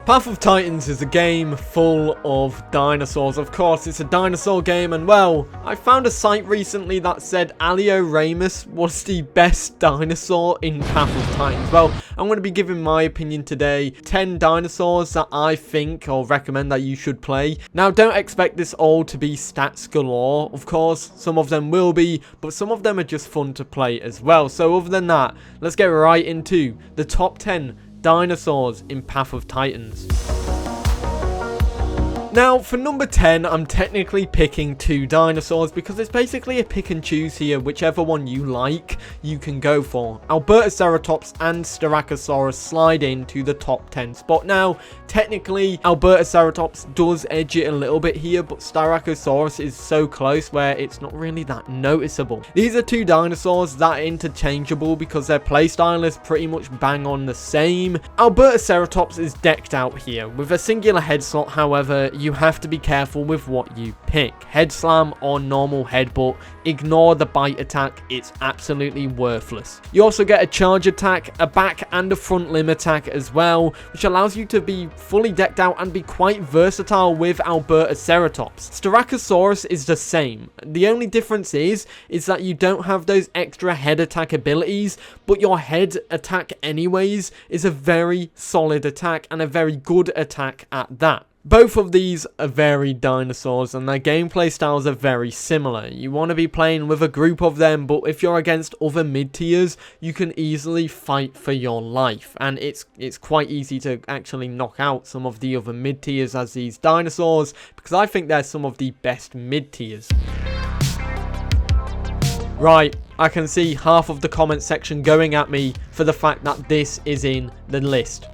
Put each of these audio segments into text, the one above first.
Path of Titans is a game full of dinosaurs. Of course, it's a dinosaur game, and well, I found a site recently that said Alderon was the best dinosaur in Path of Titans. Well, I'm going to be giving my opinion today. 10 dinosaurs that I think or recommend that you should play. Now, don't expect this all to be stats galore. Of course, some of them will be, but some of them are just fun to play as well. So other than that, let's get right into the top 10 dinosaurs in Path of Titans. Now, for number 10, I'm technically picking 2 dinosaurs because it's basically a pick and choose here. Whichever one you like, you can go for. Albertoceratops and Styracosaurus slide into the top 10 spot. Now, technically, Albertoceratops does edge it a little bit here, but Styracosaurus is so close where it's not really that noticeable. These are 2 dinosaurs that are interchangeable because their playstyle is pretty much bang on the same. Albertoceratops is decked out here with a singular head slot, however, you have to be careful with what you pick. Head slam or normal headbutt. Ignore the bite attack, it's absolutely worthless. You also get a charge attack, a back and a front limb attack as well, which allows you to be fully decked out and be quite versatile with Albertoceratops. Styracosaurus is the same. The only difference is that you don't have those extra head attack abilities, but your head attack anyways is a very solid attack and a very good attack at that. Both of these are varied dinosaurs and their gameplay styles are very similar. You want to be playing with a group of them, but if you're against other mid-tiers, you can easily fight for your life. And it's quite easy to actually knock out some of the other mid-tiers as these dinosaurs, because I think they're some of the best mid-tiers. Right, I can see half of the comment section going at me for the fact that this is in the list.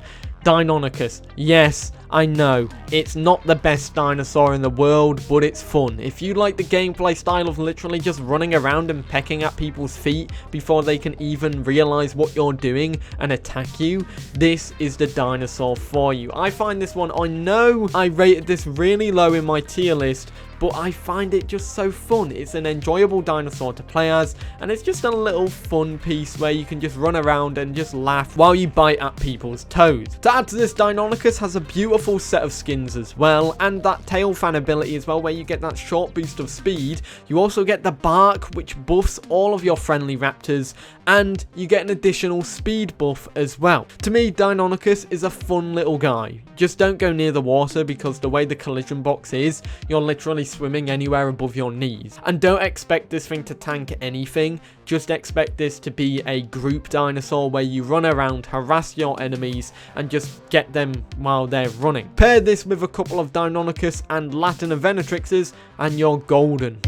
Deinonychus, yes, I know, it's not the best dinosaur in the world, but it's fun. If you like the gameplay style of literally just running around and pecking at people's feet before they can even realize what you're doing and attack you, this is the dinosaur for you. I find this one, I know I rated this really low in my tier list, but I find it just so fun. It's an enjoyable dinosaur to play as, and it's just a little fun piece where you can just run around and just laugh while you bite at people's toes. To add to this, Deinonychus has a beautiful set of skins as well, and that tail fan ability as well, where you get that short boost of speed. You also get the bark, which buffs all of your friendly raptors, and you get an additional speed buff as well. To me, Deinonychus is a fun little guy. Just don't go near the water because the way the collision box is, you're literally swimming anywhere above your knees. And don't expect this thing to tank anything, just expect this to be a group dinosaur where you run around, harass your enemies, and just get them while they're running. Pair this with a couple of Deinonychus and Latin Venatrixes, and you're golden.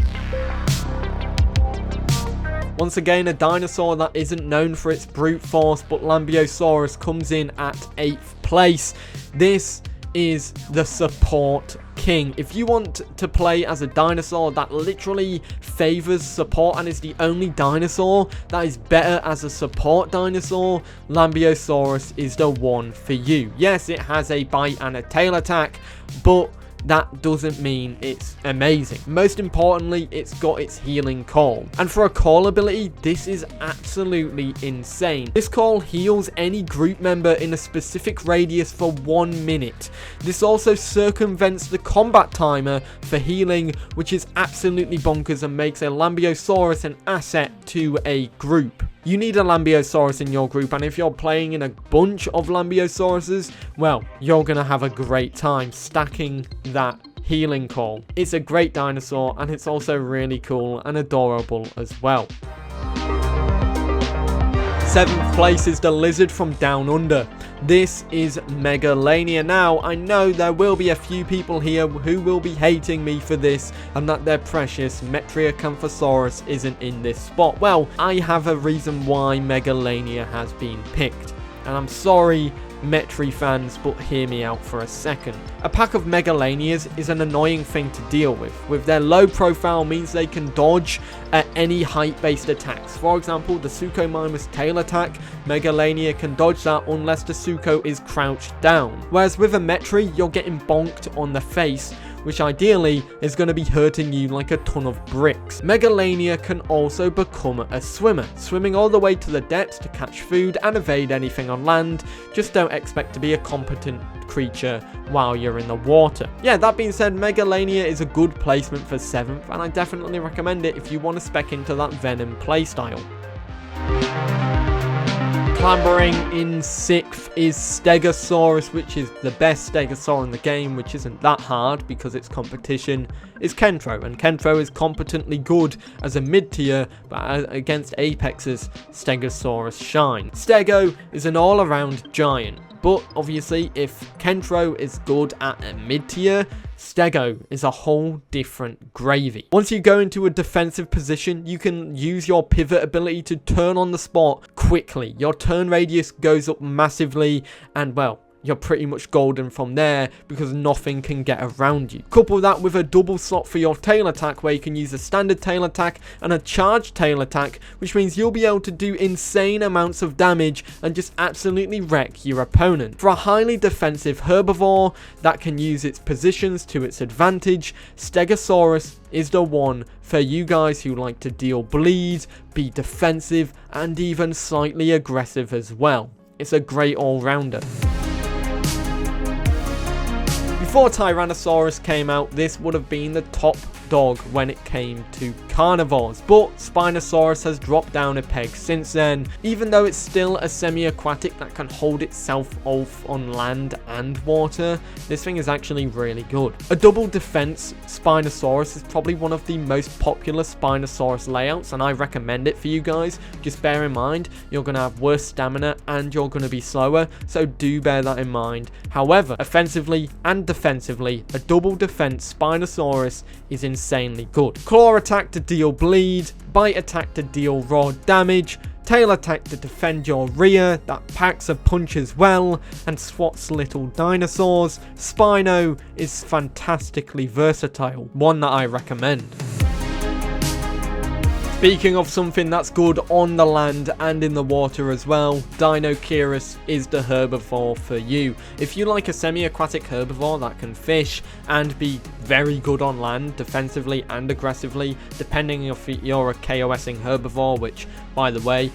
Once again, a dinosaur that isn't known for its brute force, but Lambeosaurus comes in at 8th place. This is the support king. If you want to play as a dinosaur that literally favors support and is the only dinosaur that is better as a support dinosaur, Lambeosaurus is the one for you. Yes, it has a bite and a tail attack, but that doesn't mean it's amazing. Most importantly, it's got its healing call. And for a call ability, this is absolutely insane. This call heals any group member in a specific radius for 1 minute. This also circumvents the combat timer for healing, which is absolutely bonkers and makes a Lambeosaurus an asset to a group. You need a Lambeosaurus in your group, and if you're playing in a bunch of Lambeosauruses, well, you're gonna have a great time stacking that healing call. It's a great dinosaur, and it's also really cool and adorable as well. 7th place is the lizard from Down Under. This is Megalania. Now, I know there will be a few people here who will be hating me for this and that their precious Metriacanthosaurus isn't in this spot. Well, I have a reason why Megalania has been picked, and I'm sorry, Metri fans, but hear me out for a second. A pack of Megalanias is an annoying thing to deal with. Their low profile means they can dodge at any height-based attacks. For example, the Suchomimus tail attack, Megalania can dodge that unless the Sucho is crouched down. Whereas with a Metri, you're getting bonked on the face, which ideally is going to be hurting you like a ton of bricks. Megalania can also become a swimmer, swimming all the way to the depths to catch food and evade anything on land. Just don't expect to be a competent creature while you're in the water. Yeah, that being said, Megalania is a good placement for 7th, and I definitely recommend it if you want to spec into that Venom playstyle. Clambering in 6th is Stegosaurus, which is the best Stegosaur in the game, which isn't that hard because its competition is Kentro, and Kentro is competently good as a mid-tier, but against Apex's Stegosaurus shine. Stego is an all-around giant, but obviously if Kentro is good at a mid-tier, Stego is a whole different gravy. Once you go into a defensive position, you can use your pivot ability to turn on the spot quickly. Your turn radius goes up massively, and well, you're pretty much golden from there because nothing can get around you. Couple that with a double slot for your tail attack, where you can use a standard tail attack and a charged tail attack, which means you'll be able to do insane amounts of damage and just absolutely wreck your opponent. For a highly defensive herbivore that can use its positions to its advantage, Stegosaurus is the one for you guys who like to deal bleed, be defensive, and even slightly aggressive as well. It's a great all-rounder. Before Tyrannosaurus came out, this would have been the top dog when it came to carnivores, but Spinosaurus has dropped down a peg since then. Even though it's still a semi-aquatic that can hold itself off on land and water, this thing is actually really good. A double defense Spinosaurus is probably one of the most popular Spinosaurus layouts, and I recommend it for you guys. Just bear in mind, you're going to have worse stamina and you're going to be slower, so do bear that in mind. However, offensively and defensively, a double defense Spinosaurus is insanely good. Claw attack to deal bleed, bite attack to deal raw damage, tail attack to defend your rear that packs a punch as well and swats little dinosaurs. Spino is fantastically versatile, one that I recommend. Speaking of something that's good on the land and in the water as well, Dinosaurs is the herbivore for you. If you like a semi-aquatic herbivore that can fish and be very good on land, defensively and aggressively, depending if you're a KOSing herbivore, which, by the way,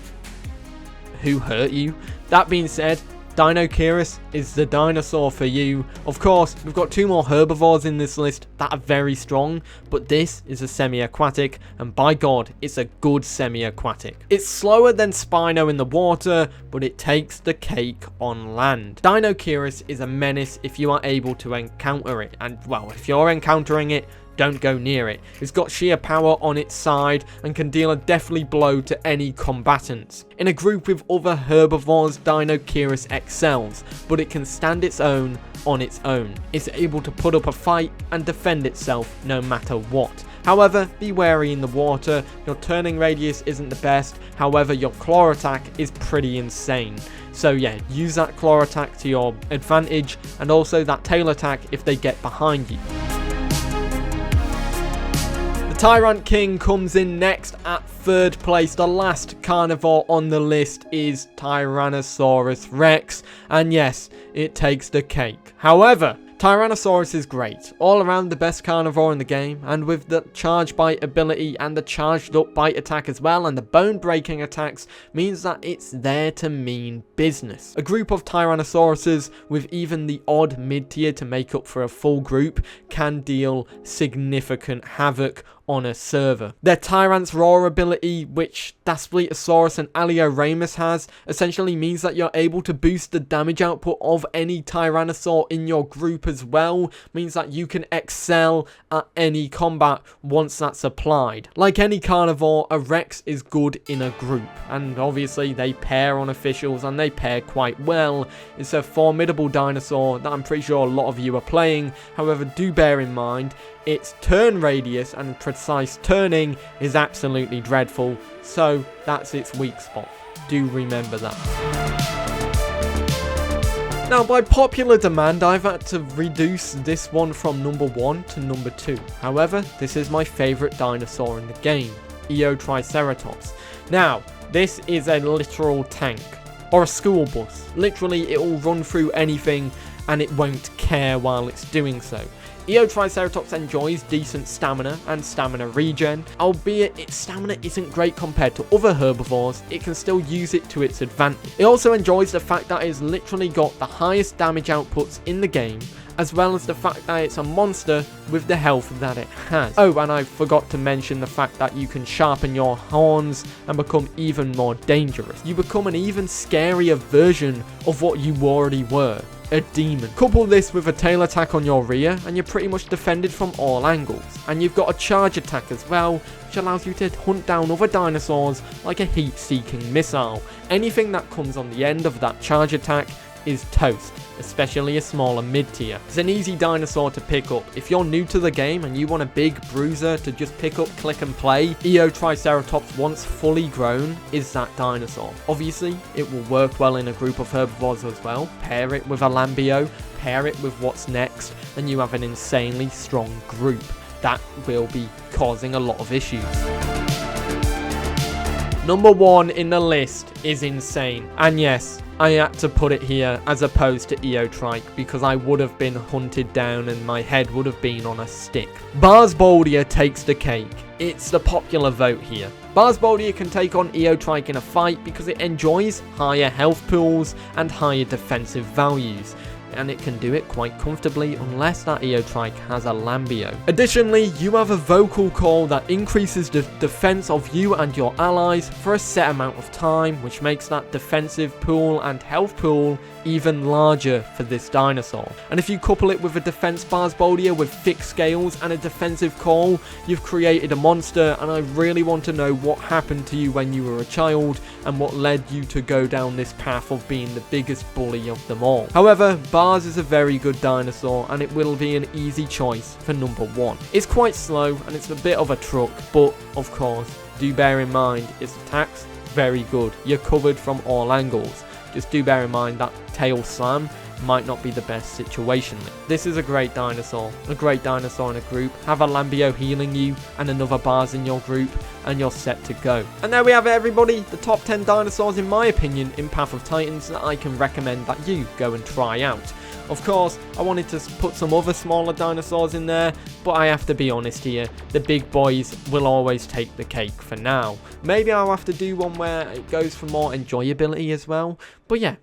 who hurt you? That being said, Dinosaurs is the dinosaur for you. Of course, we've got 2 more herbivores in this list that are very strong, but this is a semi-aquatic, and by God, it's a good semi-aquatic. It's slower than Spino in the water, but it takes the cake on land. Dinosaurs is a menace if you are able to encounter it, and well, if you're encountering it, don't go near it. It's got sheer power on its side and can deal a deathly blow to any combatants. In a group with other herbivores, Dinosaurs excels, but it can stand its own on its own. It's able to put up a fight and defend itself no matter what. However, be wary in the water. Your turning radius isn't the best, however your claw attack is pretty insane. So yeah, use that claw attack to your advantage, and also that tail attack if they get behind you. Tyrant King comes in next at 3rd place. The last carnivore on the list is Tyrannosaurus Rex, and yes, it takes the cake. However, Tyrannosaurus is great, all around the best carnivore in the game, and with the charge bite ability and the charged up bite attack as well, and the bone breaking attacks, means that it's there to mean business. A group of Tyrannosauruses with even the odd mid-tier to make up for a full group can deal significant havoc on a server. Their Tyrant's Roar ability, which Daspletosaurus and Alioramus has, essentially means that you're able to boost the damage output of any Tyrannosaur in your group as well, means that you can excel at any combat once that's applied. Like any carnivore, a Rex is good in a group, and obviously they pair on officials and they pair quite well. It's a formidable dinosaur that I'm pretty sure a lot of you are playing. However, do bear in mind, its turn radius and precise turning is absolutely dreadful, so that's its weak spot. Do remember that. Now, by popular demand, I've had to reduce this one from number 1 to number 2. However, this is my favourite dinosaur in the game, Eotriceratops. Now, this is a literal tank, or a school bus. Literally, it will run through anything and it won't care while it's doing so. Eotriceratops enjoys decent stamina and stamina regen, albeit its stamina isn't great compared to other herbivores, it can still use it to its advantage. It also enjoys the fact that it's literally got the highest damage outputs in the game, as well as the fact that it's a monster with the health that it has. Oh, and I forgot to mention the fact that you can sharpen your horns and become even more dangerous. You become an even scarier version of what you already were, a demon. Couple this with a tail attack on your rear and you're pretty much defended from all angles. And you've got a charge attack as well, which allows you to hunt down other dinosaurs like a heat-seeking missile. Anything that comes on the end of that charge attack is toast, especially a smaller mid-tier. It's an easy dinosaur to pick up. If you're new to the game and you want a big bruiser to just pick up, click and play, Eotriceratops, once fully grown, is that dinosaur. Obviously, it will work well in a group of herbivores as well. Pair it with a Lambio, pair it with what's next, and you have an insanely strong group that will be causing a lot of issues. Number 1 in the list is insane. And yes, I had to put it here as opposed to Eotrike because I would have been hunted down and my head would have been on a stick. Barsboldia takes the cake. It's the popular vote here. Barsboldia can take on Eotrike in a fight because it enjoys higher health pools and higher defensive values, and it can do it quite comfortably unless that Eotrike has a Lambio. Additionally, you have a vocal call that increases the defense of you and your allies for a set amount of time, which makes that defensive pool and health pool even larger for this dinosaur. And if you couple it with a defense Barsboldia with thick scales and a defensive call, you've created a monster, and I really want to know what happened to you when you were a child and what led you to go down this path of being the biggest bully of them all. However, Bars is a very good dinosaur and it will be an easy choice for number 1. It's quite slow and it's a bit of a truck, but of course, do bear in mind its attacks very good. You're covered from all angles. Just do bear in mind that tail slam might not be the best situationally. This is a great dinosaur in a group. Have a Lambio healing you and another Bars in your group and you're set to go. And there we have it, everybody, the top 10 dinosaurs in my opinion in Path of Titans that I can recommend that you go and try out. Of course, I wanted to put some other smaller dinosaurs in there, but I have to be honest here, the big boys will always take the cake for now. Maybe I'll have to do one where it goes for more enjoyability as well, but yeah,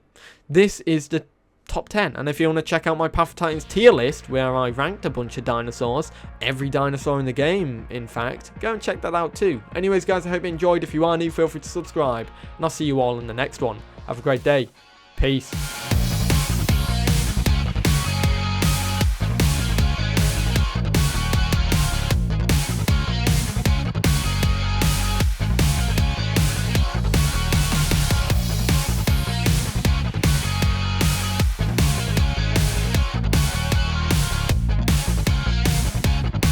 this is the top 10. And if you want to check out my Path of Titans tier list where I ranked a bunch of dinosaurs, every dinosaur in the game in fact, go and check that out too. Anyways guys, I hope you enjoyed. If you are new, feel free to subscribe and I'll see you all in the next one. Have a great day. Peace.